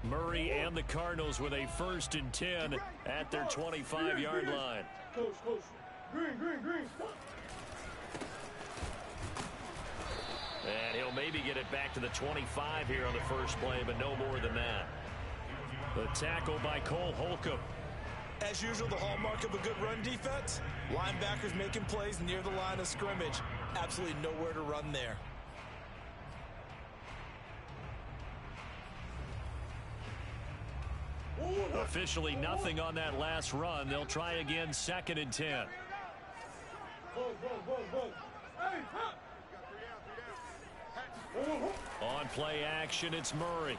Murray and the Cardinals with a 1st and 10 at their 25-yard line. Coach, green. And he'll maybe get it back to the 25 here on the first play, but no more than that. The tackle by Cole Holcomb. As usual, the hallmark of a good run defense, linebackers making plays near the line of scrimmage. Absolutely nowhere to run there. Officially nothing on that last run. They'll try again, 2nd and 10. On play action, it's Murray.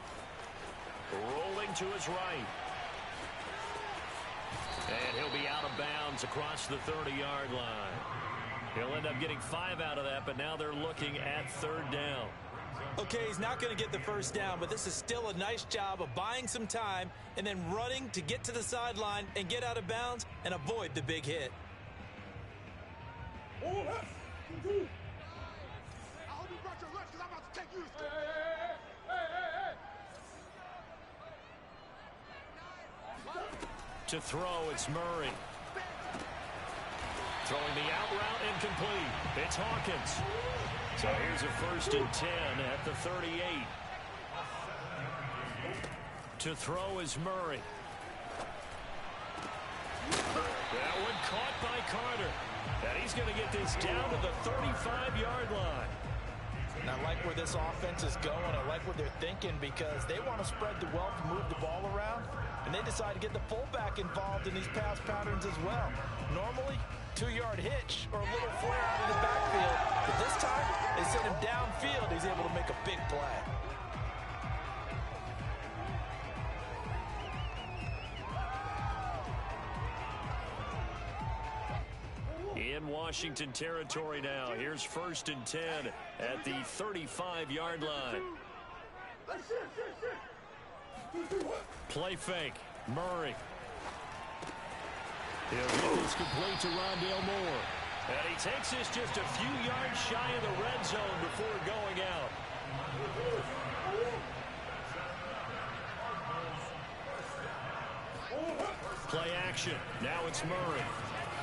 Rolling to his right. And he'll be out of bounds across the 30-yard line. He'll end up getting 5 out of that, but now they're looking at 3rd down. Okay, he's not going to get the first down, but this is still a nice job of buying some time and then running to get to the sideline and get out of bounds and avoid the big hit. I hope you brought your lunch because I'm about to take you to school. To throw, it's Murray. Throwing the out route incomplete. It's Hawkins. So here's a 1st and 10 at the 38. To throw is Murray. That one caught by Carter. And he's going to get this down to the 35-yard line. And I like where this offense is going. I like what they're thinking because they want to spread the wealth, move the ball around, and they decide to get the fullback involved in these pass patterns as well. Normally, 2-yard hitch or a little flare out of the backfield, but this time they send him downfield. He's able to make a big play. In Washington territory now. Here's 1st and 10 at the 35-yard line. Play fake. Murray. He'll get this complete to Rondale Moore. And he takes this just a few yards shy of the red zone before going out. Play action. Now it's Murray.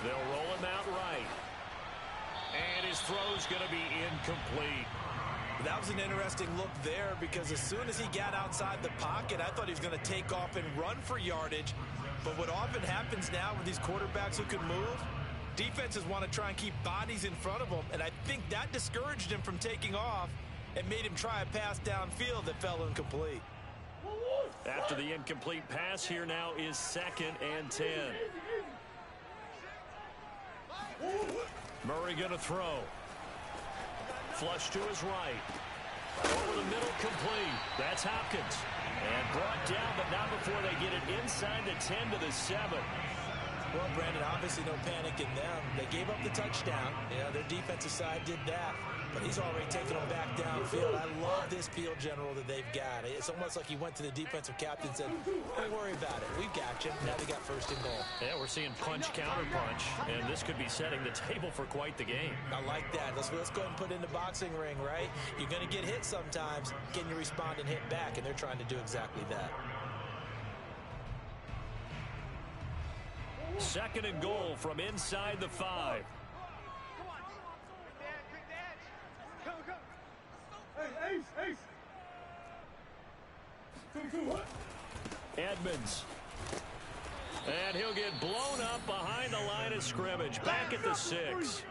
They'll roll him out right. And his throw's going to be incomplete. That was an interesting look there because as soon as he got outside the pocket, I thought he was going to take off and run for yardage. But what often happens now with these quarterbacks who can move, defenses want to try and keep bodies in front of them. And I think that discouraged him from taking off and made him try a pass downfield that fell incomplete. After the incomplete pass, here now is 2nd and 10. Murray going to throw. Flush to his right. Over the middle, complete. That's Hopkins. And brought down, but not before they get it inside the 10 to the 7. Well, Brandon, obviously no panic in them. They gave up the touchdown. Yeah, their defensive side did that. But he's already taken them back downfield. I love this field general that they've got. It's almost like he went to the defensive captain and said, don't worry about it. We've got you. Now they got 1st and goal. Yeah, we're seeing punch, counter punch. And this could be setting the table for quite the game. I like that. Let's go ahead and put it in the boxing ring, right? You're going to get hit sometimes. Can you respond and hit back? And they're trying to do exactly that. 2nd and goal from inside the 5. Edmonds. And he'll get blown up behind the line of scrimmage. Back at the 6.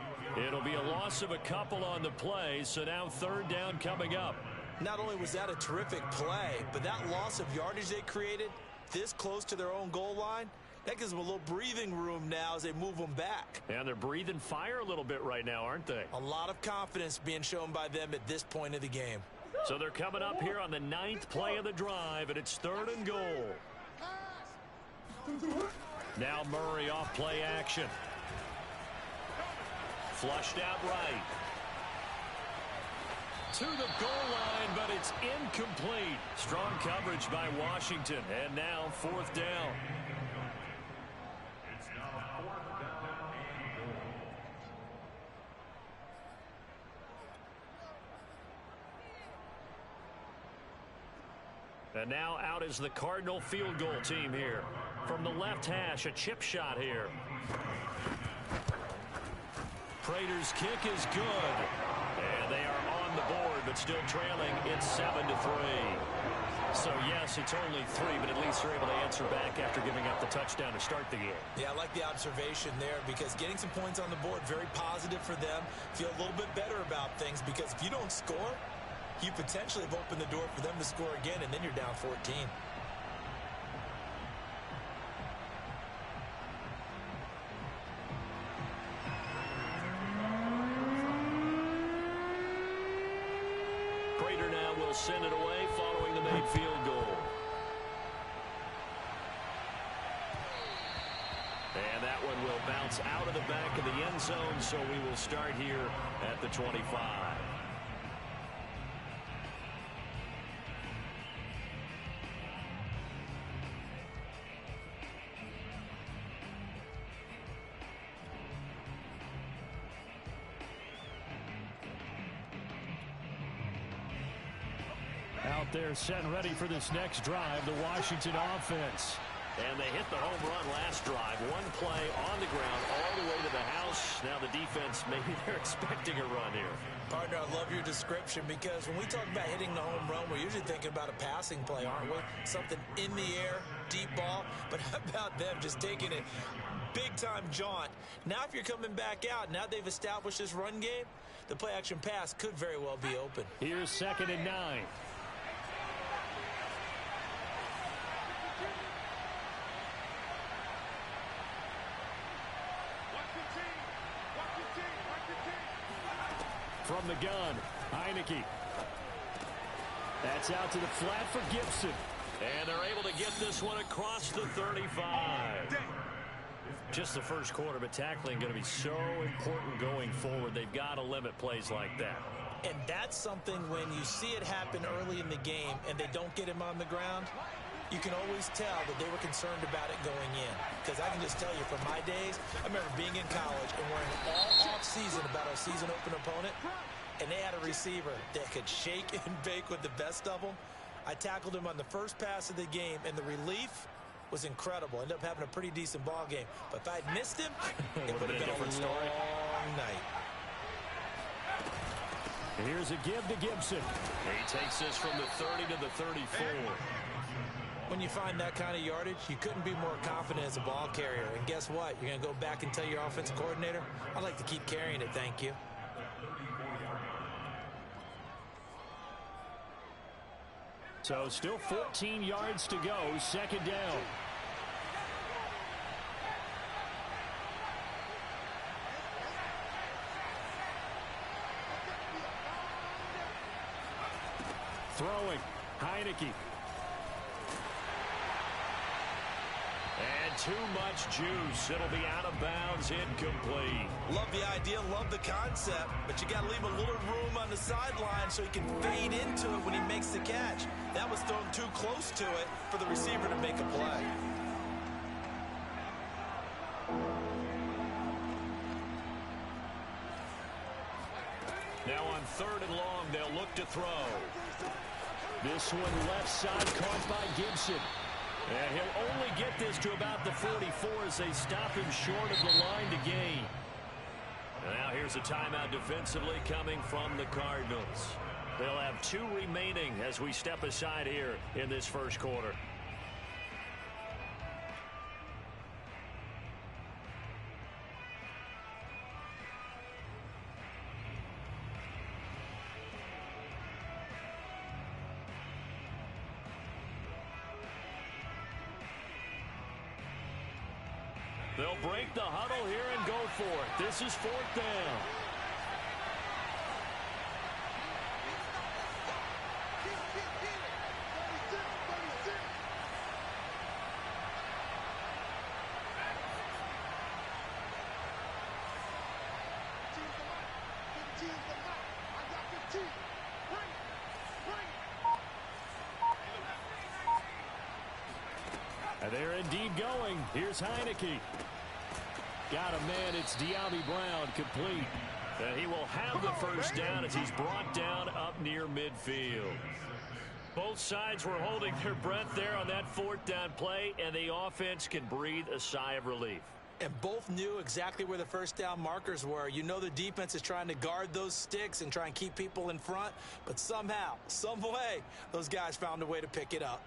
It'll be a loss of a couple on the play, so now 3rd down coming up. Not only was that a terrific play, but that loss of yardage they created this close to their own goal line, that gives them a little breathing room now as they move them back. And they're breathing fire a little bit right now, aren't they? A lot of confidence being shown by them at this point of the game. So they're coming up here on the 9th play of the drive, and it's 3rd and goal. Now Murray off play action. Flushed out right. To the goal line, but it's incomplete. Strong coverage by Washington, and now 4th down. And now out is the Cardinal field goal team here. From the left hash, a chip shot here. Prater's kick is good. And they are on the board, but still trailing. It's 7-3. So, yes, it's only 3, but at least they're able to answer back after giving up the touchdown to start the game. Yeah, I like the observation there because getting some points on the board, very positive for them. Feel a little bit better about things because if you don't score, you potentially have opened the door for them to score again, and then you're down 14. Prater now will send it away following the made field goal. And that one will bounce out of the back of the end zone, so we will start here at the 25. Out there set and ready for this next drive, the Washington offense. And they hit the home run last drive. One play on the ground all the way to the house. Now the defense, maybe they're expecting a run here. Partner, I love your description because when we talk about hitting the home run, we're usually thinking about a passing play, aren't we? Something in the air, deep ball. But how about them just taking it big-time jaunt? Now if you're coming back out, now they've established this run game, the play-action pass could very well be open. Here's 2nd and 9. From the gun, Heineke. That's out to the flat for Gibson. And they're able to get this one across the 35. Just the first quarter, but tackling going to be so important going forward. They've got to limit plays like that. And that's something when you see it happen early in the game and they don't get him on the ground, you can always tell that they were concerned about it going in. Because I can just tell you from my days, I remember being in college and worrying all off-season about our season open opponent, and they had a receiver that could shake and bake with the best of them. I tackled him on the first pass of the game, and the relief was incredible. Ended up having a pretty decent ball game. But if I'd missed him, it would have been a different story. Long night. Here's a give to Gibson. He takes this from the 30 to the 34. When you find that kind of yardage, you couldn't be more confident as a ball carrier. And guess what? You're going to go back and tell your offensive coordinator, I'd like to keep carrying it, thank you. So still 14 yards to go, 2nd down. Throwing, Heineke. And too much juice. It'll be out of bounds, incomplete. Love the idea, love the concept, but you got to leave a little room on the sideline so he can fade into it when he makes the catch. That was thrown too close to it for the receiver to make a play. Now on 3rd and long, they'll look to throw. This one left side caught by Gibson. And he'll only get this to about the 44 as they stop him short of the line to gain. And now here's a timeout defensively coming from the Cardinals. They'll have 2 remaining as we step aside here in this first quarter. They'll break the huddle here and go for it. This is 4th down. And they're indeed going. Here's Heineke. Got a man. It's De'Ami Brown complete. And he will have the first down as he's brought down up near midfield. Both sides were holding their breath there on that fourth down play, and the offense can breathe a sigh of relief. And both knew exactly where the first down markers were. You know the defense is trying to guard those sticks and try and keep people in front, but somehow, some way, those guys found a way to pick it up.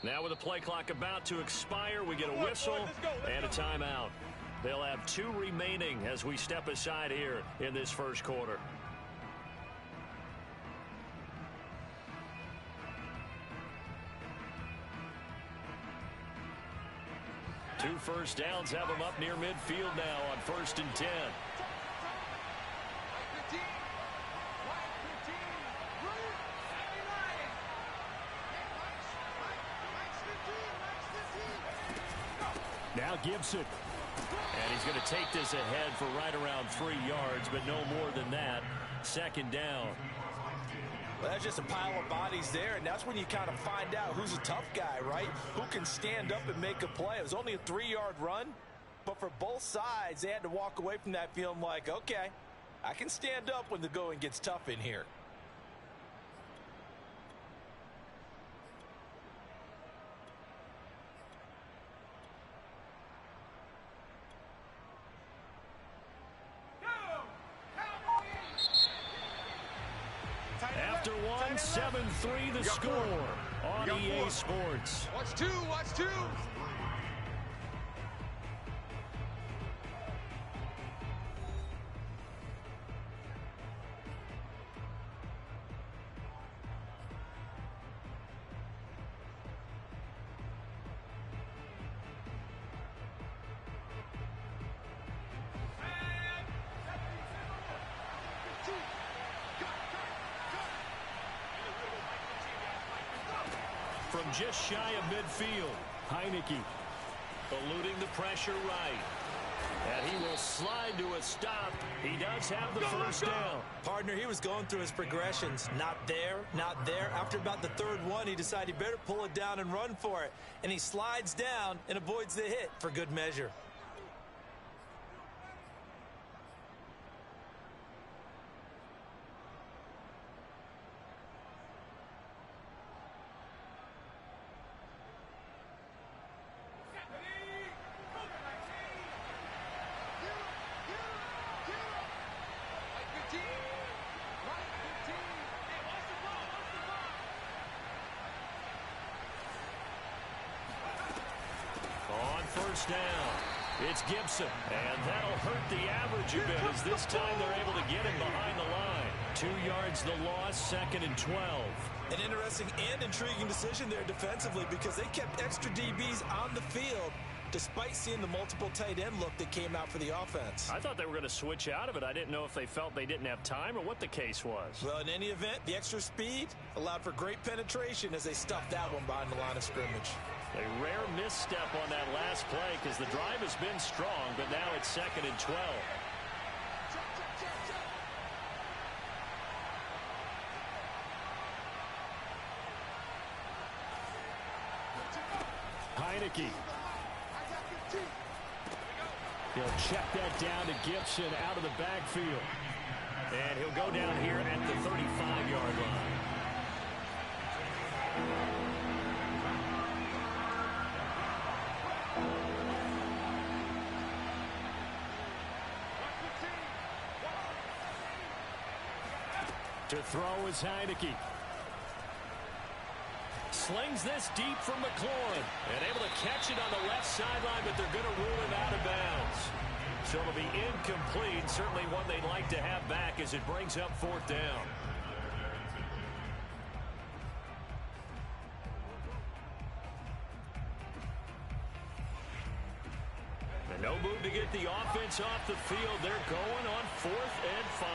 Now with the play clock about to expire, we get a whistle and a timeout. They'll have 2 remaining as we step aside here in this first quarter. Two first downs have them up near midfield now on 1st and 10. Now Gibson. And he's going to take this ahead for right around 3 yards, but no more than that. 2nd down. Well, that's just a pile of bodies there, and that's when you kind of find out who's a tough guy, right? Who can stand up and make a play. It was only a 3-yard run, but for both sides, they had to walk away from that feeling like, okay, I can stand up when the going gets tough in here. After one, 7-3 the score on EA Sports. Watch two, watch two. From just shy of midfield, Heineke eluding the pressure right. And he will slide to a stop. He does have the first down. Partner, he was going through his progressions. Not there, not there. After about the 3rd one, he decided he better pull it down and run for it. And he slides down and avoids the hit for good measure. First down. It's Gibson. And that'll hurt the average a bit as this time they're able to get him behind the line. 2 yards the loss, 2nd and 12. An interesting and intriguing decision there defensively because they kept extra DBs on the field despite seeing the multiple tight end look that came out for the offense. I thought they were going to switch out of it. I didn't know if they felt they didn't have time or what the case was. Well, in any event, the extra speed allowed for great penetration as they stuffed that one behind the line of scrimmage. A rare misstep on that last play because the drive has been strong, but now it's 2nd and 12. Heineke. He'll check that down to Gibson out of the backfield. And he'll go down here at the 35-yard line. To throw is Heineke. Slings this deep from McLaurin. And able to catch it on the left sideline, but they're going to rule him out of bounds. So it'll be incomplete. Certainly one they'd like to have back as it brings up 4th down. And no move to get the offense off the field. They're going on 4th and 5.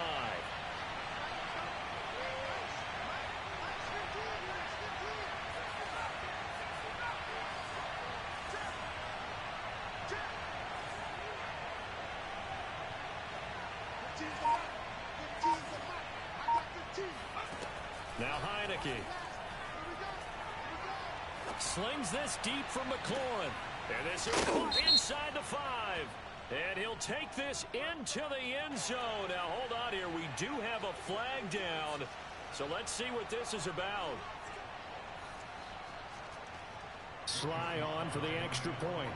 Now Heineke. Slings this deep from McLaurin. And this is caught inside the 5. And he'll take this into the end zone. Now, hold on here. We do have a flag down. So let's see what this is about. Sly on for the extra point.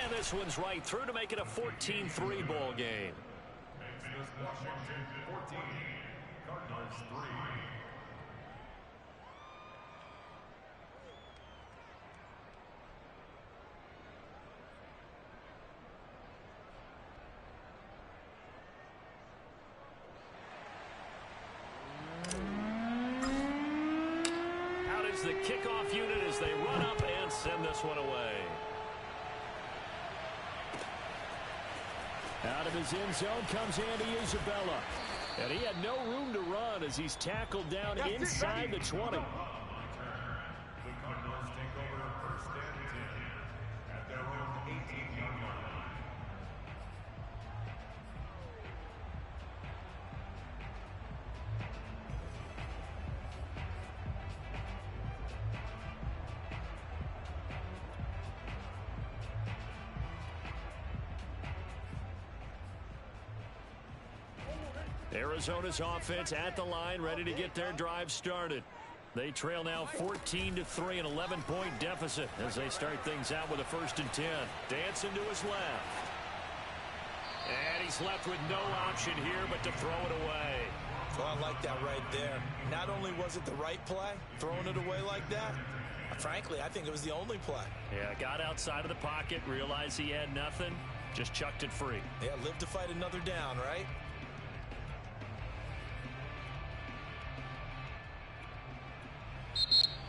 And this one's right through to make it a 14-3 ball game. Washington 14, Cardinals 3. Out is the kickoff unit as they run up and send this one away. Out of his end zone comes Andy Isabella. And he had no room to run as he's tackled down inside the 20. The Cardinals take over first and 10 at their own 18-yard line. Arizona's offense at the line, ready to get their drive started. They trail now 14-3, an 11-point deficit as they start things out with a 1st and 10. Dancing to his left. And he's left with no option here but to throw it away. Well, I like that right there. Not only was it the right play, throwing it away like that, frankly, I think it was the only play. Yeah, got outside of the pocket, realized he had nothing, just chucked it free. Yeah, live to fight another down, right?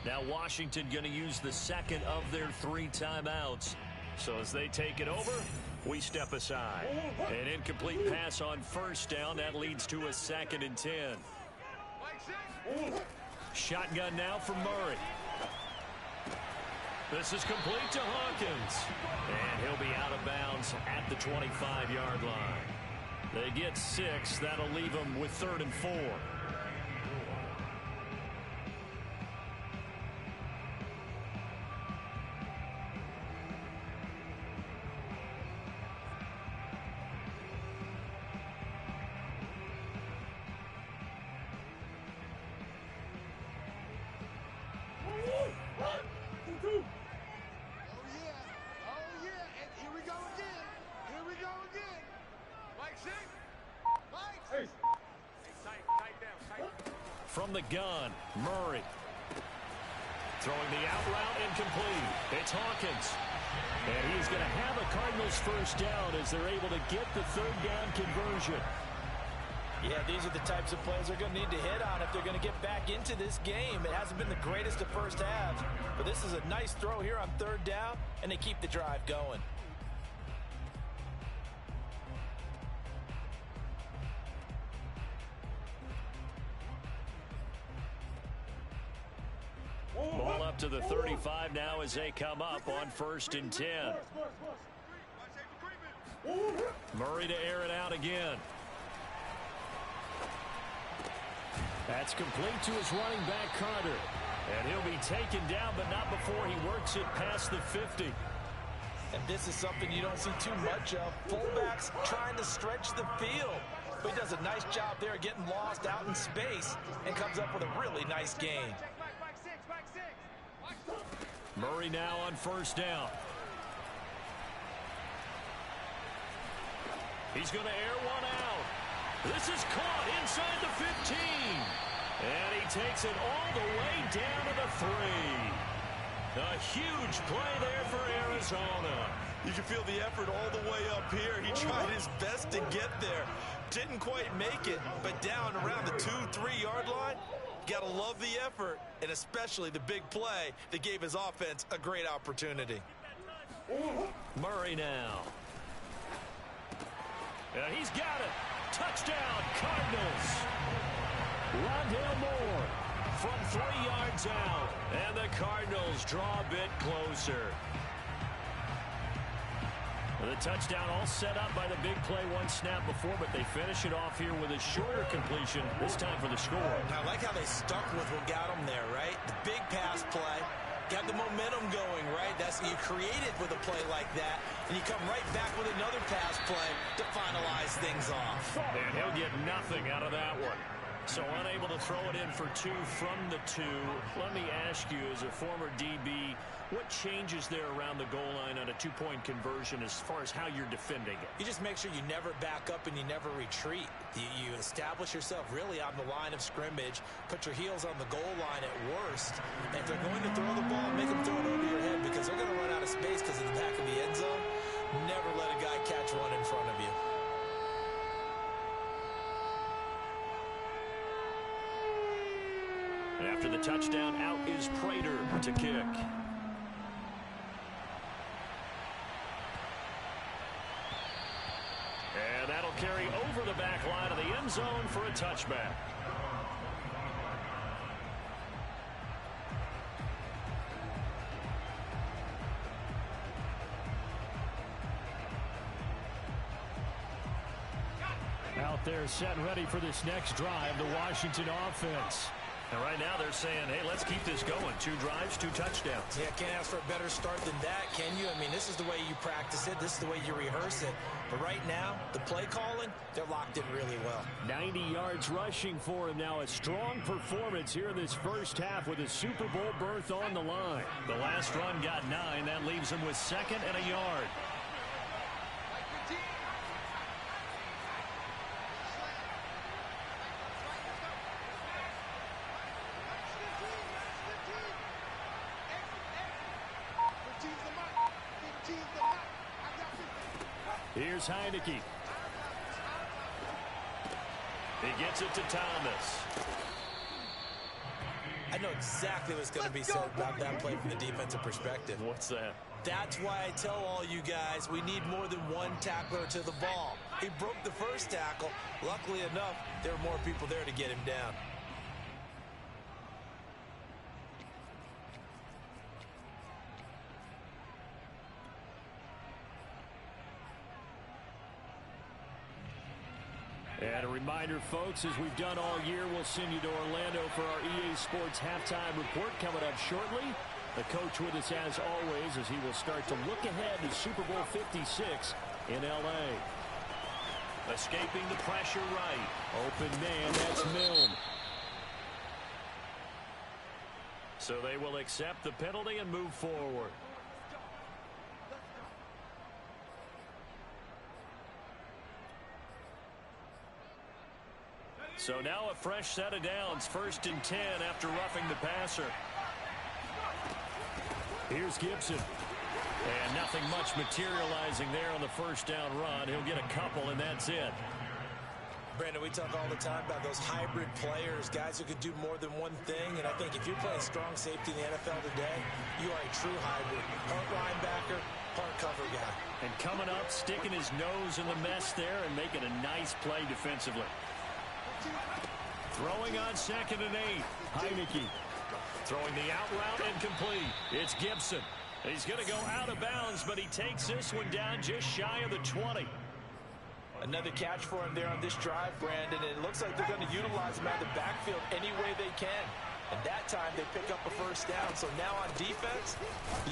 Now Washington going to use the second of their 3 timeouts. So as they take it over, we step aside. An incomplete pass on 1st down. That leads to a 2nd and 10. Shotgun now from Murray. This is complete to Hawkins. And he'll be out of bounds at the 25-yard line. They get 6. That'll leave them with 3rd and 4. From the gun, Murray. Throwing the out route incomplete. It's Hawkins. And he's going to have a Cardinals 1st down as they're able to get the 3rd down conversion. Yeah, these are the types of plays they're going to need to hit on if they're going to get back into this game. It hasn't been the greatest of first halves, but this is a nice throw here on 3rd down, and they keep the drive going. Ball up to the 35 now as they come up on 1st and 10. Murray to air it out again. That's complete to his running back, Carter. And he'll be taken down, but not before he works it past the 50. And this is something you don't see too much of. Fullbacks trying to stretch the field. But he does a nice job there getting lost out in space and comes up with a really nice gain. Murray now on 1st down. He's going to air one out. This is caught inside the 15. And he takes it all the way down to the 3. A huge play there for Arizona. You can feel the effort all the way up here. He tried his best to get there. Didn't quite make it, but down around the 2-3 yard line. Got to love the effort, and especially the big play that gave his offense a great opportunity. Murray now. And he's got it. Touchdown, Cardinals. Rondale Moore from 3 yards out. And the Cardinals draw a bit closer. The touchdown all set up by the big play one snap before, but they finish it off here with a shorter completion, this time for the score. I like how they stuck with what got them there, right? The big pass play, got the momentum going, right? That's you create it with a play like that, and you come right back with another pass play to finalize things off. And he'll get nothing out of that one. So unable to throw it in for 2 from the 2. Let me ask you, as a former DB, what changes there around the goal line on a 2-point conversion as far as how you're defending it? You just make sure you never back up and you never retreat. You establish yourself really on the line of scrimmage, put your heels on the goal line at worst. And if they're going to throw the ball, make them throw it over your head because they're going to run out of space because of the back of the end zone. Never let a guy catch one in front of you. After the touchdown, out is Prater to kick. And that'll carry over the back line of the end zone for a touchback. Out there set and ready for this next drive, the Washington offense. And right now they're saying, hey, let's keep this going. 2 drives, 2 touchdowns. Yeah, can't ask for a better start than that, can you? I mean, this is the way you practice it. This is the way you rehearse it. But right now, the play calling, they're locked in really well. 90 yards rushing for him now. A strong performance here in this first half with a Super Bowl berth on the line. The last run got 9. That leaves him with 2nd and a yard. Here's Heineke. He gets it to Thomas. I know exactly what's going to be said about that play from the defensive perspective. What's that? That's why I tell all you guys we need more than one tackler to the ball. He broke the first tackle. Luckily enough, there were more people there to get him down. And a reminder, folks, as we've done all year, we'll send you to Orlando for our EA Sports halftime report coming up shortly. The coach with us as always as he will start to look ahead to Super Bowl 56 in L.A. Escaping the pressure right. Open man, that's Milne. So they will accept the penalty and move forward. So now a fresh set of downs, 1st and 10 after roughing the passer. Here's Gibson. And nothing much materializing there on the first down run. He'll get a couple, and that's it. Brandon, we talk all the time about those hybrid players, guys who can do more than one thing. And I think if you're playing strong safety in the NFL today, you are a true hybrid. Part linebacker, part cover guy. And coming up, sticking his nose in the mess there and making a nice play defensively. Throwing on 2nd and 8. Heineke. Throwing the out route incomplete. It's Gibson. He's going to go out of bounds, but he takes this one down just shy of the 20. Another catch for him there on this drive, Brandon. And it looks like they're going to utilize him out of the backfield any way they can. And that time they pick up a first down. So now on defense,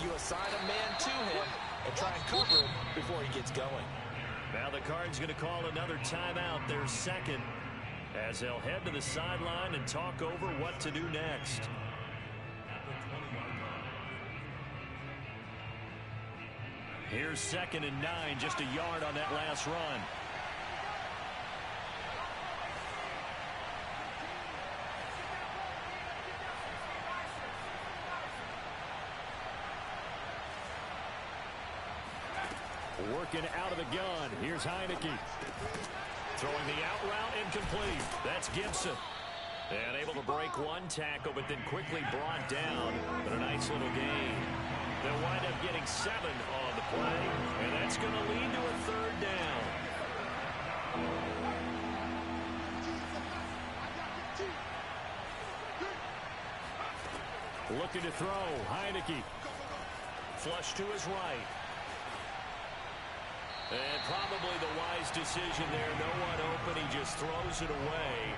you assign a man to him and try and cover him before he gets going. Now the Cards going to call another timeout, their 2nd, as they'll head to the sideline and talk over what to do next. Here's 2nd and 9, just a yard on that last run. Working out of the gun. Here's Heineke. Throwing the out route incomplete. That's Gibson. And able to break one tackle, but then quickly brought down. But a nice little gain. They'll wind up getting 7 on the play. And that's going to lead to a 3rd down. Looking to throw. Heineke. Flush to his right. And probably the wise decision there. No one open. He just throws it away.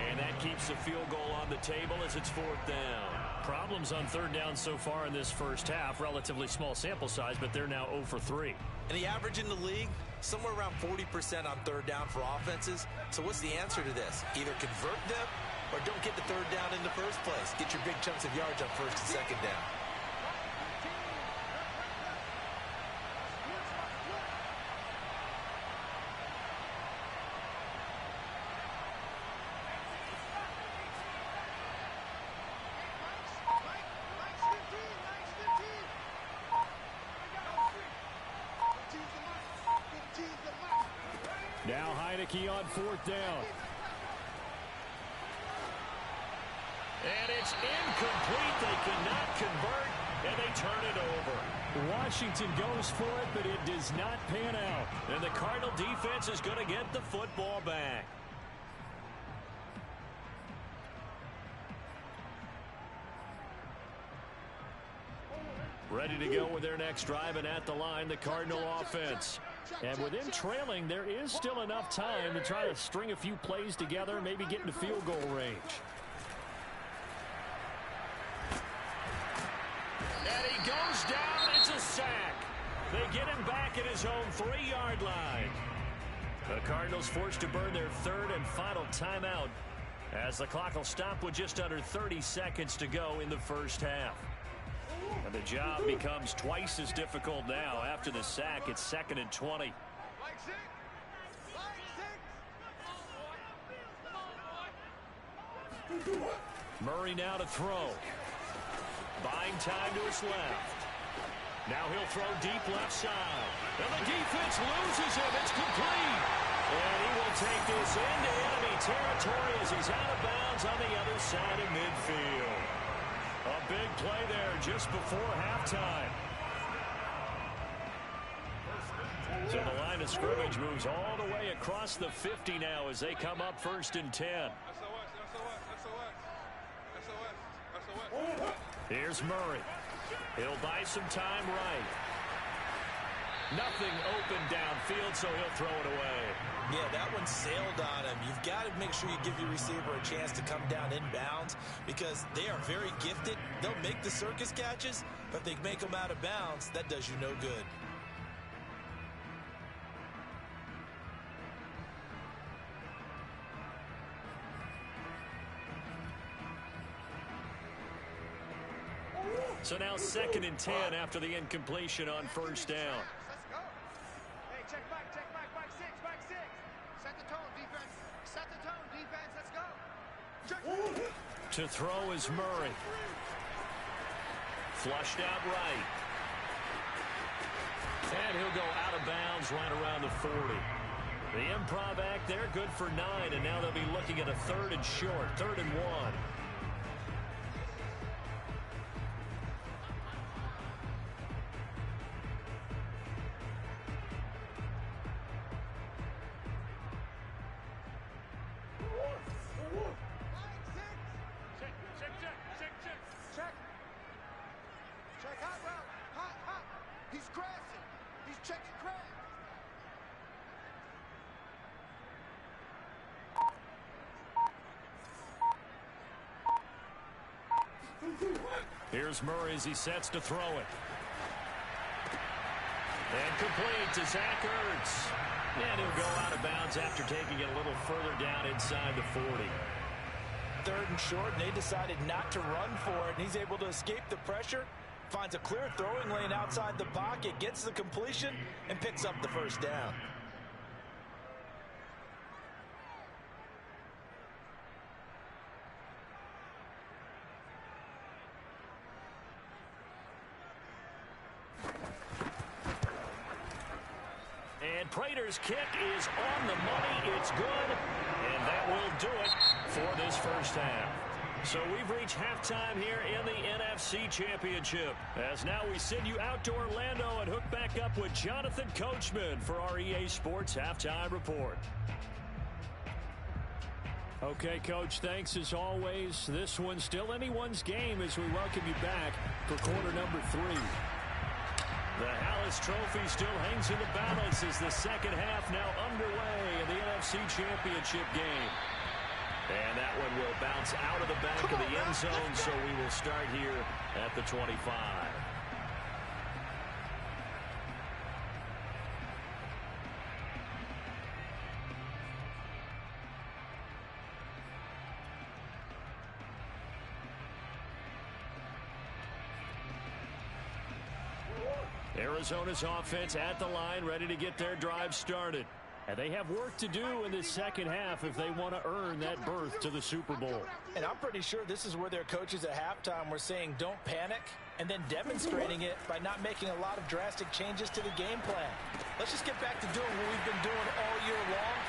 And that keeps the field goal on the table as it's 4th down. Problems on 3rd down so far in this first half. Relatively small sample size, but they're now 0 for 3. And the average in the league, somewhere around 40% on 3rd down for offenses. So what's the answer to this? Either convert them or don't get the 3rd down in the first place. Get your big chunks of yards on 1st and 2nd down. Now Heineke on 4th down. And it's incomplete. They cannot convert, and they turn it over. Washington goes for it, but it does not pan out. And the Cardinal defense is going to get the football back. Ready to go with their next drive, and at the line, the Cardinal offense. And with them trailing, there is still enough time to try to string a few plays together, maybe get into field goal range. And he goes down. It's a sack. They get him back at his own 3-yard line. The Cardinals forced to burn their 3rd and final timeout as the clock will stop with just under 30 seconds to go in the first half. And the job becomes twice as difficult now. After the sack, it's 2nd and 20. Murray now to throw. Buying time to his left. Now he'll throw deep left side. And the defense loses him. It's complete. And he will take this into enemy territory as he's out of bounds on the other side of midfield. A big play there just before halftime. So the line of scrimmage moves all the way across the 50 now as they come up 1st and 10. Here's Murray. He'll buy some time right. Nothing open downfield, so he'll throw it away. Yeah, that one sailed on him. You've got to make sure you give your receiver a chance to come down inbounds because they are very gifted. They'll make the circus catches, but if they make them out of bounds, that does you no good. So now 2nd and 10 after the incompletion on 1st down. Let's go. Hey, check back, back 6, back 6. Set the tone, defense. Set the tone, defense. Let's go. Check. To throw is Murray. Flushed out right. And he'll go out of bounds right around the 40. The improv act there, good for 9, and now they'll be looking at a 3rd and short, 3rd and 1. Here's Murray as he sets to throw it. And complete to Zach Ertz. And he'll go out of bounds after taking it a little further down inside the 40. 3rd and short, and they decided not to run for it, and he's able to escape the pressure, finds a clear throwing lane outside the pocket, gets the completion, and picks up the 1st down. And Prater's kick is on the money. It's good. And that will do it for this first half. So we've reached halftime here in the NFC Championship. As now we send you out to Orlando and hook back up with Jonathan Coachman for our EA Sports Halftime Report. Okay, Coach, thanks as always. This one's still anyone's game as we welcome you back for quarter number 3. The Hallis Trophy still hangs in the balance as the second half now underway in the NFC Championship game. And that one will bounce out of the back of the end zone, so we will start here at the 25. Arizona's offense at the line, ready to get their drive started. And they have work to do in this second half if they want to earn that berth to the Super Bowl. And I'm pretty sure this is where their coaches at halftime were saying don't panic, and then demonstrating it by not making a lot of drastic changes to the game plan. Let's just get back to doing what we've been doing all year long.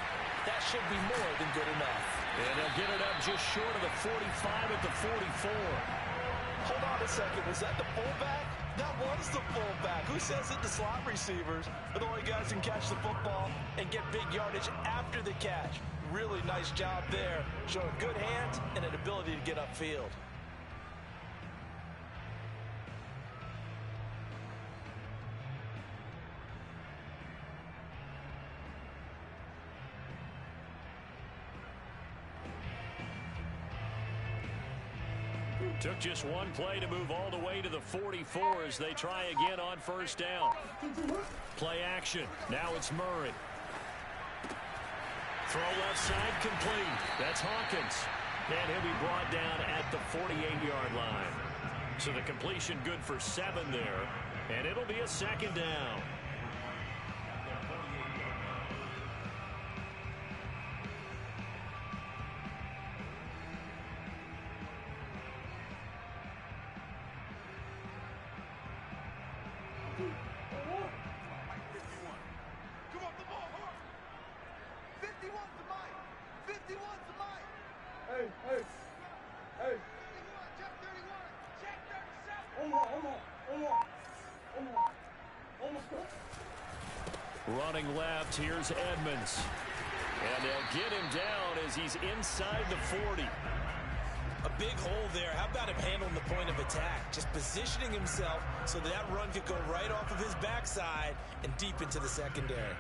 That should be more than good enough. And they'll get it up just short of the 45 at the 44. Hold on a second. Was that the fullback? That was the fullback. Who says it to slot receivers? But the only guys can catch the football and get big yardage after the catch. Really nice job there. Showing good hands and an ability to get upfield. Took just one play to move all the way to the 44 as they try again on first down. Play action. Now it's Murray. Throw left side complete. That's Hawkins. And he'll be brought down at the 48-yard line. So the completion good for 7 there. And it'll be a second down. Running left, here's Edmonds. And they'll get him down as he's inside the 40. A big hole there. How about him handling the point of attack? Just positioning himself so that run could go right off of his backside and deep into the secondary.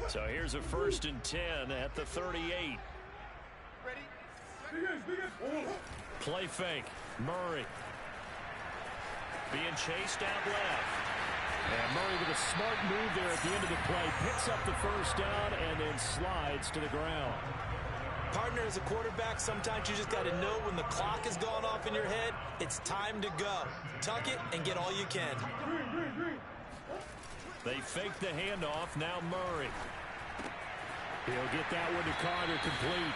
So here's a 1st and 10 at the 38. Play fake. Murray. Being chased out left. And Murray with a smart move there at the end of the play. Picks up the first down and then slides to the ground. Partner, as a quarterback, sometimes you just got to know when the clock has gone off in your head, it's time to go. Tuck it and get all you can. They fake the handoff. Now Murray. He'll get that one to Carter complete.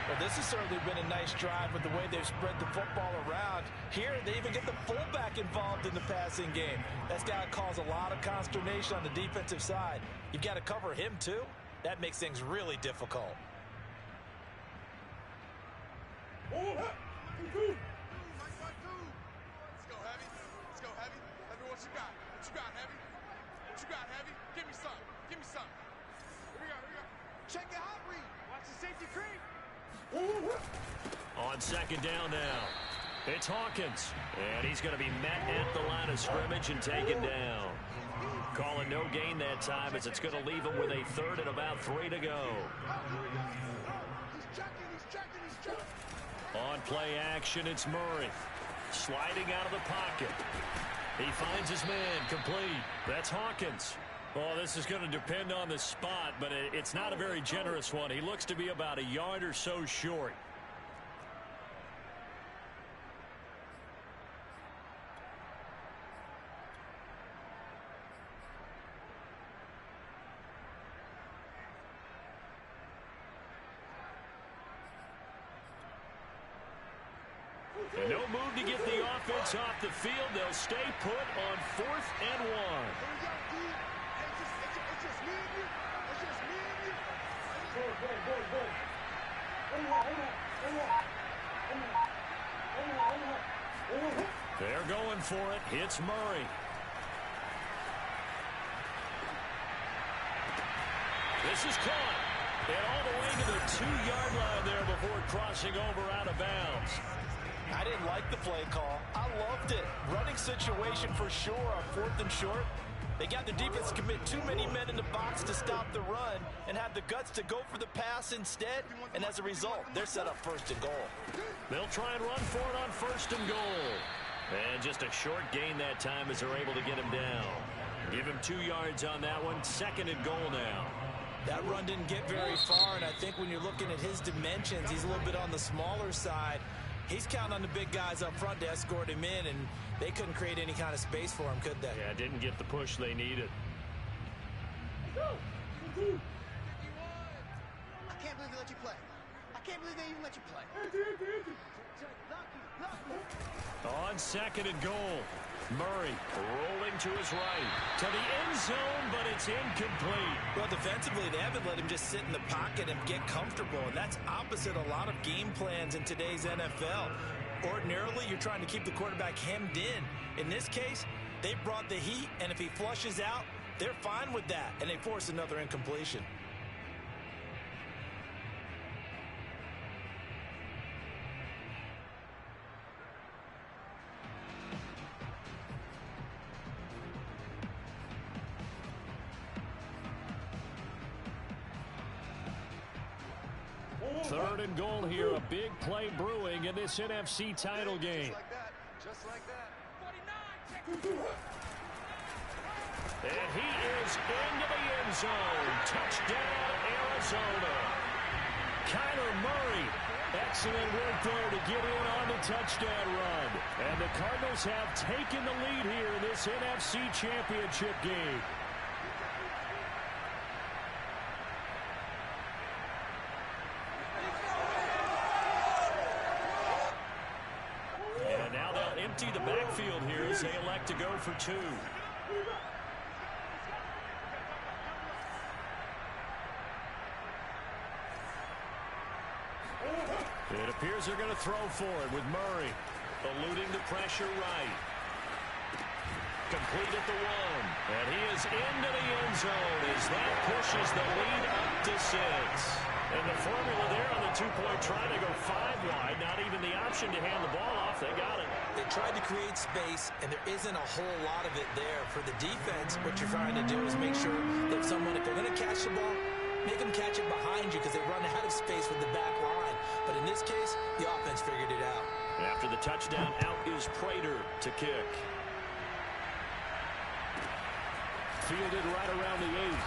Well, this has certainly been a nice drive with the way they've spread the football around. Here, they even get the fullback involved in the passing game. That's got to cause a lot of consternation on the defensive side. You've got to cover him, too. That makes things really difficult. Let's go, Heavy. Let's go, Heavy. Let me what you got. What you got, Heavy? What you got, Heavy? Give me some. Give me some. Here we go. Check it out, Reed. Watch the safety creep. On second down now. It's Hawkins. And he's going to be met at the line of scrimmage and taken down. Calling no gain that time as it's going to leave him with a 3rd and about 3 to go. He's checking. On play action, it's Murray. Sliding out of the pocket. He finds his man complete. That's Hawkins. Oh, this is going to depend on the spot, but it's not a very generous one. He looks to be about a yard or so short. And no move to get the offense off the field. They'll stay put on 4th and 1. They're going for it. Hits Murray. This is caught. And all the way to the 2-yard line there before crossing over out of bounds. I didn't like the play call. I loved it. Running situation for sure on 4th and short. They got the defense to commit too many men in the box to stop the run and have the guts to go for the pass instead. And as a result, they're set up 1st and goal. They'll try and run for it on 1st and goal. And just a short gain that time as they're able to get him down. Give him 2 yards on that one. 2nd and goal now. That run didn't get very far, and I think when you're looking at his dimensions, he's a little bit on the smaller side. He's counting on the big guys up front to escort him in, and they couldn't create any kind of space for him, could they? Yeah, didn't get the push they needed. I can't believe they let you play. I can't believe they even let you play. On 2nd and goal. Murray rolling to his right. To the end zone, but it's incomplete. Well, defensively, they haven't let him just sit in the pocket and get comfortable, and that's opposite a lot of game plans in today's NFL. Ordinarily, you're trying to keep the quarterback hemmed in. In this case, they brought the heat, and if he flushes out, they're fine with that, and they force another incompletion. Third and goal here. A big play brewing in this NFC title game. Just like that. 49. And he is into the end zone. Touchdown, Arizona. Kyler Murray. Excellent work there to get in on the touchdown run. And the Cardinals have taken the lead here in this NFC Championship game. And now they'll empty the backfield here as they elect to go for 2. It appears they're going to throw for it with Murray. Eluding the pressure right. Complete at the 1. And he is into the end zone as that pushes the lead up to 6. And the formula there on the 2-point try to go 5 wide. Not even the option to hand the ball off. They got it. They tried to create space, and there isn't a whole lot of it there. For the defense, what you're trying to do is make sure that someone, if they're going to catch the ball, make them catch it behind you because they run out of space with the back line. But in this case, the offense figured it out. After the touchdown, out is Prater to kick. Fielded right around the 8.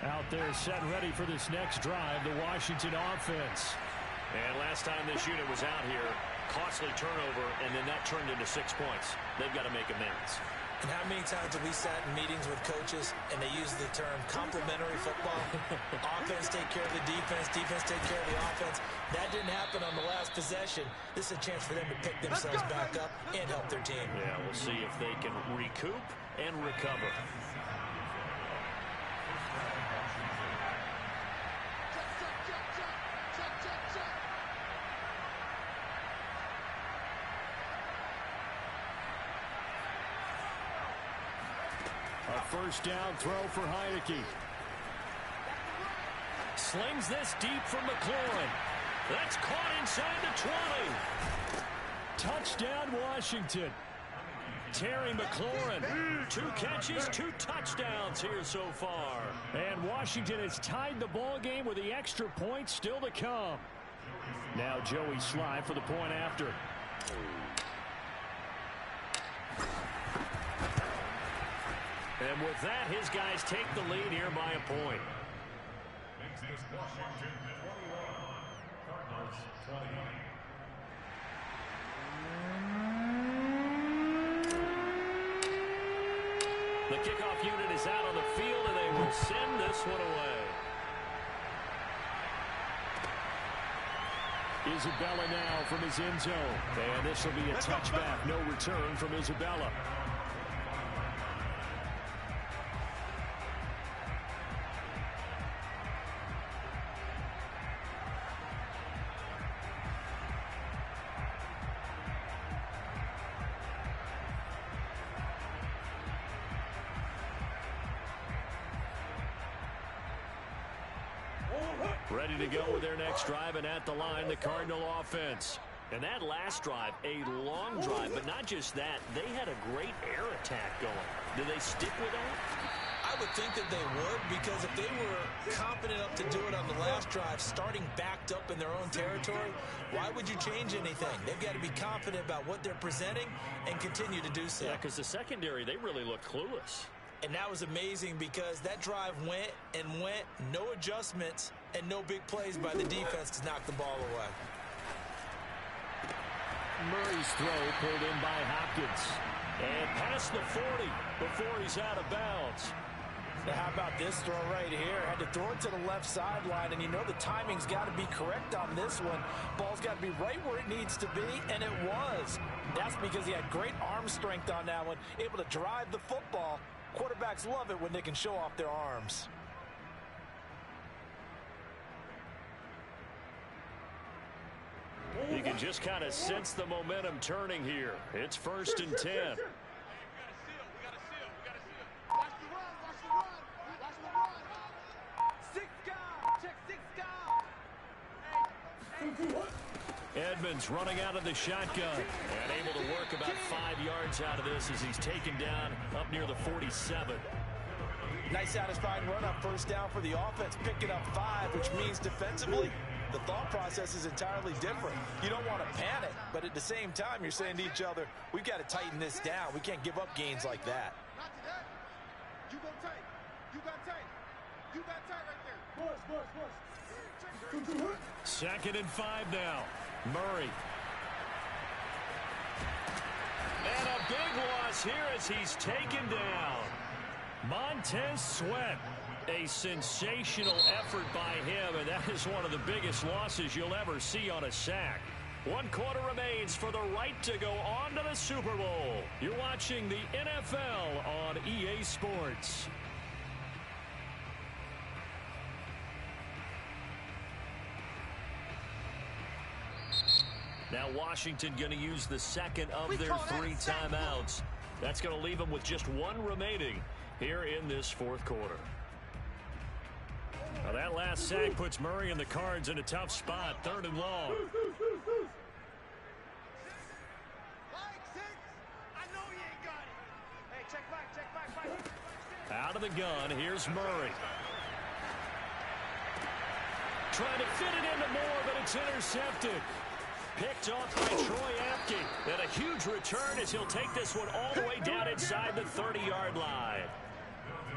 Out there set ready for this next drive, the Washington offense. And last time this unit was out here, costly turnover, and then that turned into 6 points. They've got to make amends. And how many times have we sat in meetings with coaches and they use the term complementary football? Offense take care of the defense, defense take care of the offense. That didn't happen on the last possession. This is a chance for them to pick themselves back up and help their team. Yeah, we'll see if they can recoup and recover. A first down throw for Heineke. Slings this deep from McLaurin. That's caught inside the 20. Touchdown, Washington. Terry McLaurin. 2 catches, 2 touchdowns here so far. And Washington has tied the ball game with the extra point still to come. Now Joey Sly for the point after. And with that, his guys take the lead here by a point. Makes this Washington 21, Cardinals 20. The kickoff unit is out on the field, and they will send this one away. Isabella now from his end zone. And this will be a touchback. No return from Isabella. Ready to go with their next drive, and at the line, the Cardinal offense. And that last drive, a long drive, but not just that. They had a great air attack going. Do they stick with that? I would think that they would, because if they were confident enough to do it on the last drive, starting backed up in their own territory, why would you change anything? They've got to be confident about what they're presenting and continue to do so. Yeah, because the secondary, they really looked clueless. And that was amazing because that drive went and went, no adjustments, and no big plays by the defense to knock the ball away. Murray's throw pulled in by Hopkins. And past the 40 before he's out of bounds. Now how about this throw right here? Had to throw it to the left sideline, and you know the timing's got to be correct on this one. Ball's got to be right where it needs to be, and it was. That's because he had great arm strength on that one, able to drive the football. Quarterbacks love it when they can show off their arms. You can just kind of sense the momentum turning here. It's 1st and 10. We got to seal. We got to seal. We got to seal. Watch the run. Watch the run. Watch the run. 6 guard. Check 6 guard. Edmonds running out of the shotgun and able to work about 5 yards out of this as he's taken down up near the 47. Nice satisfying run up, first down for the offense, picking up 5, which means defensively, the thought process is entirely different. You don't want to panic, but at the same time, you're saying to each other, we've got to tighten this down. We can't give up gains like that. Not today. You go tight. You got tight. You got tight right there. 2nd and 5 now. Murray. And a big loss here as he's taken down. Montez Sweat. A sensational effort by him, and that is one of the biggest losses you'll ever see on a sack. 1 quarter remains for the right to go on to the Super Bowl. You're watching the NFL on EA Sports. Now Washington going to use the second of their 3 timeouts. That's going to leave them with just 1 remaining here in this 4th quarter. Now that last sack puts Murray and the Cards in a tough spot, 3rd and long. Like 6. I know you ain't got it. Hey, check back. Out of the gun, here's Murray. Trying to fit it into Moore, but it's intercepted. Picked off by Troy Apke. And a huge return as he'll take this one all the way down inside the 30-yard line.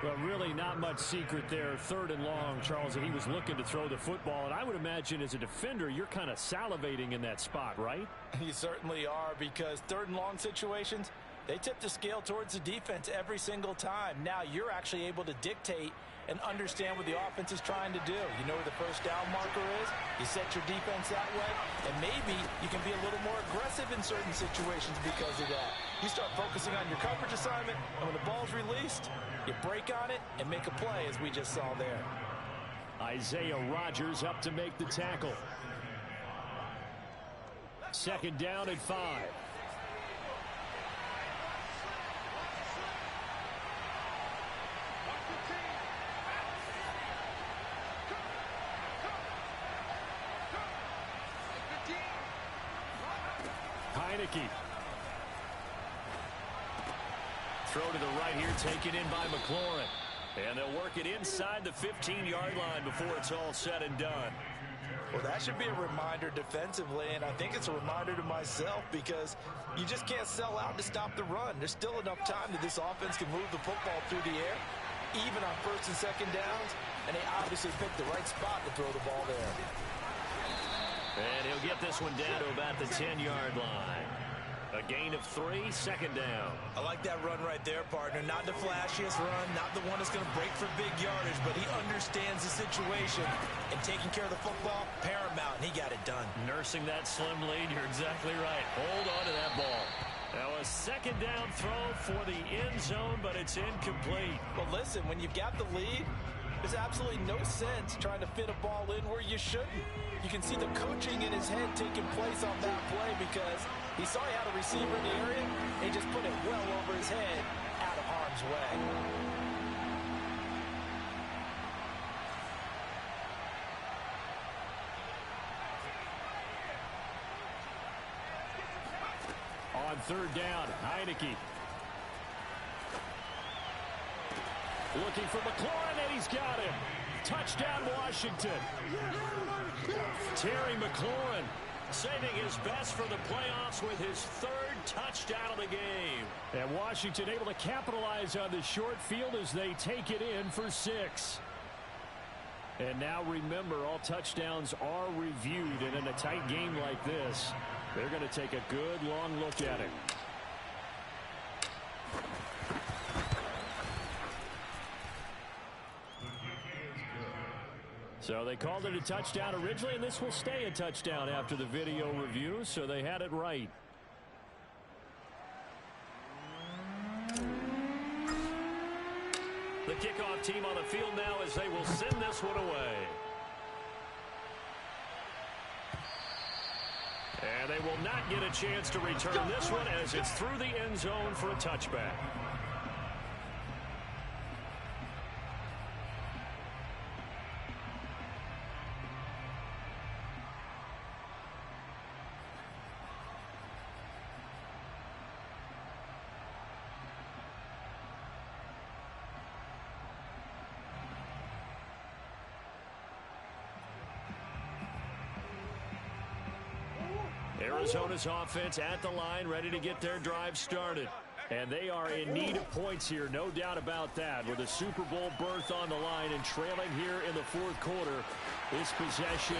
Well, really not much secret there. 3rd and long, Charles, and he was looking to throw the football. And I would imagine as a defender, you're kind of salivating in that spot, right? You certainly are, because 3rd and long situations, they tip the scale towards the defense every single time. Now you're actually able to dictate and understand what the offense is trying to do. You know where the first down marker is. You set your defense that way, and maybe you can be a little more aggressive in certain situations because of that. You start focusing on your coverage assignment, and when the ball's released, you break on it and make a play, as we just saw there. Isaiah Rodgers up to make the tackle. 2nd down and 5. Heineke. Throw to the right here, taken in by McLaurin. And they'll work it inside the 15-yard line before it's all said and done. Well, that should be a reminder defensively, and I think it's a reminder to myself, because you just can't sell out to stop the run. There's still enough time that this offense can move the football through the air, even on 1st and 2nd downs, and they obviously picked the right spot to throw the ball there. And he'll get this one down to about the 10-yard line. A gain of 3, 2nd down. I like that run right there, partner. Not the flashiest run, not the one that's going to break for big yardage, but he understands the situation, and taking care of the football, paramount, and he got it done. Nursing that slim lead, you're exactly right. Hold on to that ball. Now a 2nd down throw for the end zone, but it's incomplete. Well, listen, when you've got the lead, there's absolutely no sense trying to fit a ball in where you shouldn't. You can see the coaching in his head taking place on that play, because he saw he had a receiver in the area, and he just put it well over his head, out of harm's way. on third down. Heineke. Looking for McLaurin, and he's got him. Touchdown, Washington. Terry McLaurin saving his best for the playoffs with his third touchdown of the game. And Washington able to capitalize on the short field as they take it in for 6. And now remember, all touchdowns are reviewed, and in a tight game like this, they're going to take a good long look at it. So they called it a touchdown originally, and this will stay a touchdown after the video review, so they had it right. The kickoff team on the field now as they will send this one away. And they will not get a chance to return this one as it's through the end zone for a touchback. Arizona's offense at the line, ready to get their drive started. And they are in need of points here, no doubt about that. With a Super Bowl berth on the line and trailing here in the fourth quarter, this possession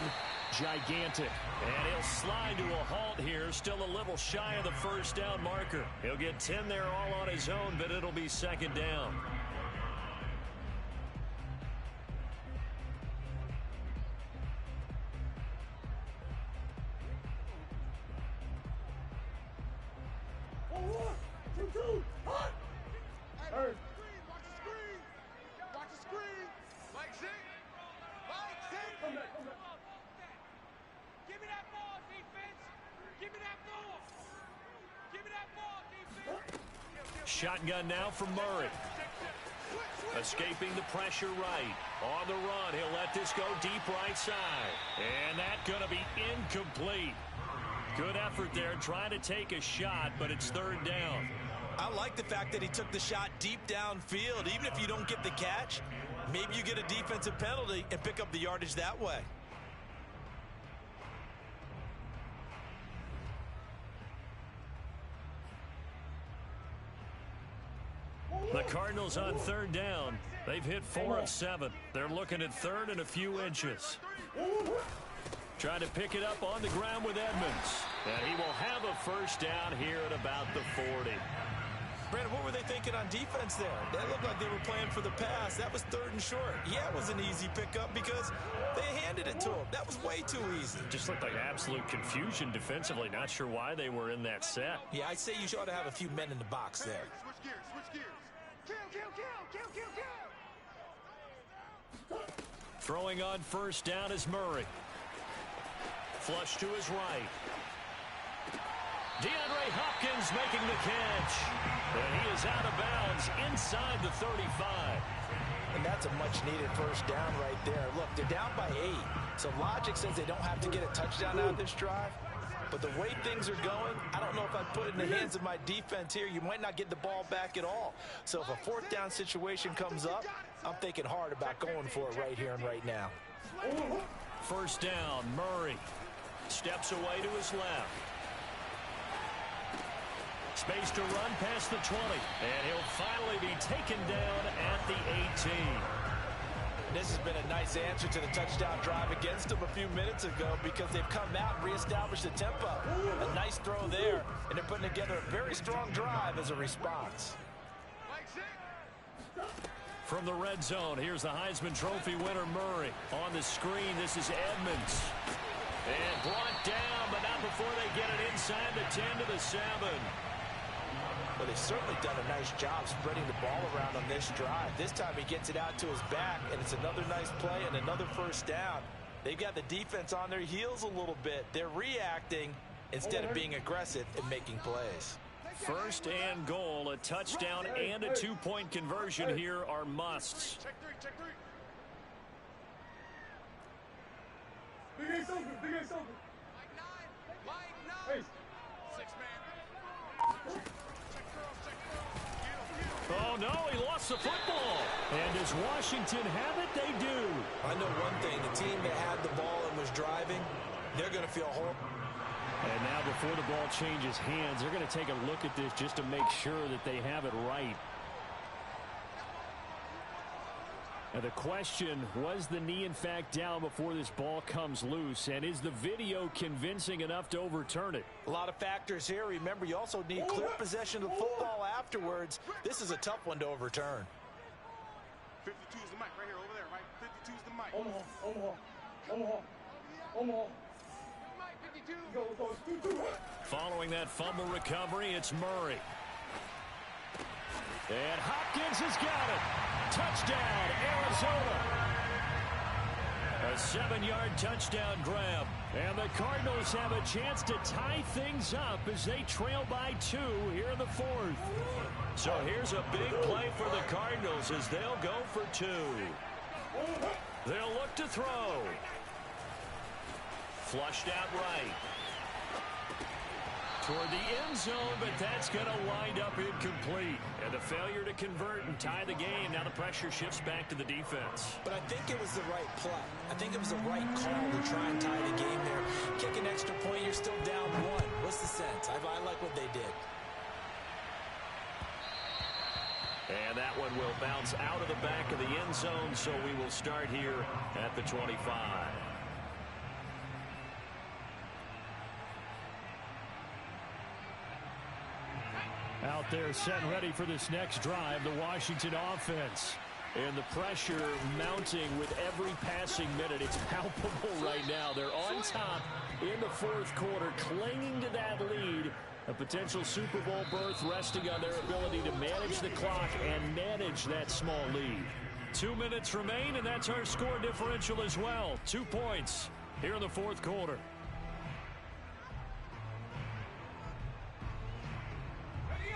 gigantic. And he'll slide to a halt here, still a little shy of the first down marker. He'll get 10 there all on his own, but it'll be second down. Shotgun now from Murray. Escaping the pressure right. On the run, he'll let this go deep right side. And that's going to be incomplete. Good effort there trying to take a shot, but it's third down. I like the fact that he took the shot deep downfield. Even if you don't get the catch, maybe you get a defensive penalty and pick up the yardage that way. The Cardinals on third down. They've hit 4 of 7. They're looking at third and a few inches. Trying to pick it up on the ground with Edmonds. And he will have a first down here at about the 40. Brandon, what were they thinking on defense there? They looked like they were playing for the pass. That was third and short. Yeah, it was an easy pickup because they handed it to him. That was way too easy. Just looked like absolute confusion defensively. Not sure why they were in that set. Yeah, I'd say you ought to have a few men in the box there. Switch gears, switch gears. Throwing on first down is Murray. Flush to his right. DeAndre Hopkins making the catch. And he is out of bounds inside the 35. And that's a much-needed first down right there. Look, they're down by 8. So logic says they don't have to get a touchdown out of this drive. But the way things are going, I don't know if I'd put it in the hands of my defense here. You might not get the ball back at all. So if a fourth down situation comes up, I'm thinking hard about going for it right here and right now. First down, Murray steps away to his left. Space to run past the 20. And he'll finally be taken down at the 18. This has been a nice answer to the touchdown drive against them a few minutes ago because they've come out and reestablished the tempo. A nice throw there, and they're putting together a very strong drive as a response. From the red zone, here's the Heisman Trophy winner Murray. On the screen, this is Edmonds. And brought down, but not before they get it inside the 10 to the 7. Well, they've certainly done a nice job spreading the ball around on this drive. This time he gets it out to his back, and it's another nice play and another first down. They've got the defense on their heels a little bit. They're reacting instead of being aggressive and making plays. First and goal, a touchdown and a two-point conversion here are musts. Check three, check three. Big Ace open, Big Ace open. Mike 9. 6 man. the football. And does Washington have it? They do. I know one thing. The team that had the ball and was driving, they're going to feel horrible. And now before the ball changes hands, they're going to take a look at this just to make sure that they have it right. Now the question, was the knee in fact down before this ball comes loose? And is the video convincing enough to overturn it? A lot of factors here. Remember, you also need clear possession of the football afterwards. This is a tough one to overturn. 52 is the mic right here, over there, right? 52 is the mic. Following that fumble recovery, it's Murray. And Hopkins has got it. Touchdown, Arizona. A 7-yard touchdown grab. And the Cardinals have a chance to tie things up as they trail by 2 here in the 4th. So here's a big play for the Cardinals as they'll go for 2. They'll look to throw. Flushed out right. Toward the end zone, but that's going to wind up incomplete. And a failure to convert and tie the game. Now the pressure shifts back to the defense. But I think it was the right play. I think it was the right call to try and tie the game there. Kick an extra point, you're still down 1. What's the sense? I like what they did. And that one will bounce out of the back of the end zone, so we will start here at the 25. Out there set and ready for this next drive, the Washington offense. And the pressure mounting with every passing minute. It's palpable right now. They're on top in the 4th quarter, clinging to that lead. A potential Super Bowl berth resting on their ability to manage the clock and manage that small lead. 2 minutes remain, and that's our score differential as well. 2 points here in the 4th quarter.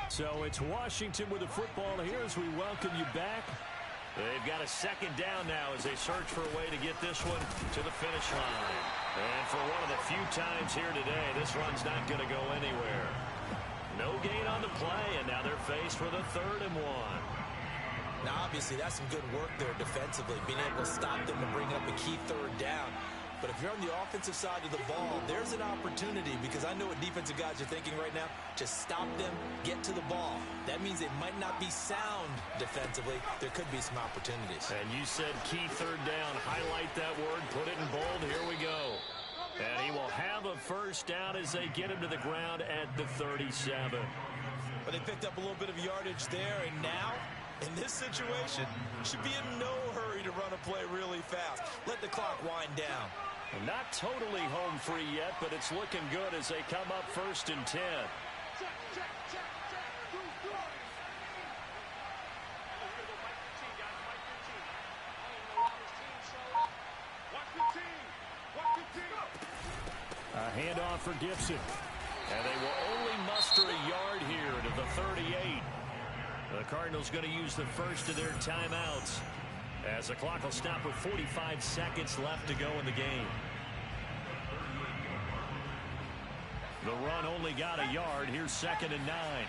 So it's Washington with the football here as we welcome you back. They've got a 2nd down now as they search for a way to get this one to the finish line. And for one of the few times here today, this run's not going to go anywhere. No gain on the play, and now they're faced with a 3rd and 1. Now, obviously, that's some good work there defensively, being able to stop them and bring up a key 3rd down. But if you're on the offensive side of the ball, there's an opportunity, because I know what defensive guys are thinking right now. Just stop them, get to the ball. That means it might not be sound defensively. There could be some opportunities. And you said key 3rd down. Highlight that word. Put it in bold. Here we go. And he will have a 1st down as they get him to the ground at the 37. But they picked up a little bit of yardage there, and now, in this situation, should be in no hurry to run a play really fast. Let the clock wind down. Not totally home free yet, but it's looking good as they come up 1st and 10. A handoff for Gibson. And they will only muster a yard here to the 38. The Cardinals going to use the first of their timeouts, as the clock will stop with 45 seconds left to go in the game. The run only got a yard. Here's 2nd and 9.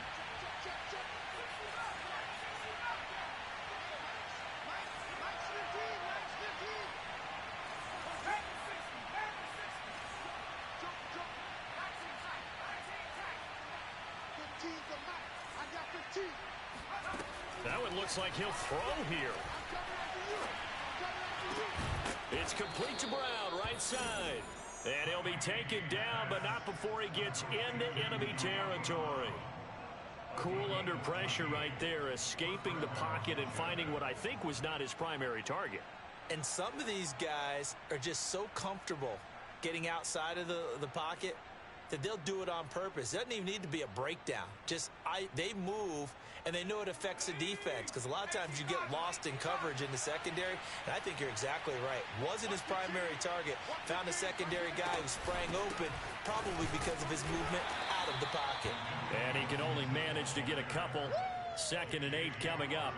That one looks like he'll throw here. It's complete to Brown, right side. And he'll be taken down, but not before he gets into enemy territory. Cool under pressure right there, escaping the pocket and finding what I think was not his primary target. And some of these guys are just so comfortable getting outside of the pocket that they'll do it on purpose. It doesn't even need to be a breakdown. They move, and they know it affects the defense, because a lot of times you get lost in coverage in the secondary, and I think you're exactly right. Wasn't his primary target. Found a secondary guy who sprang open, probably because of his movement out of the pocket. And he can only manage to get a couple. 2nd and 8 coming up.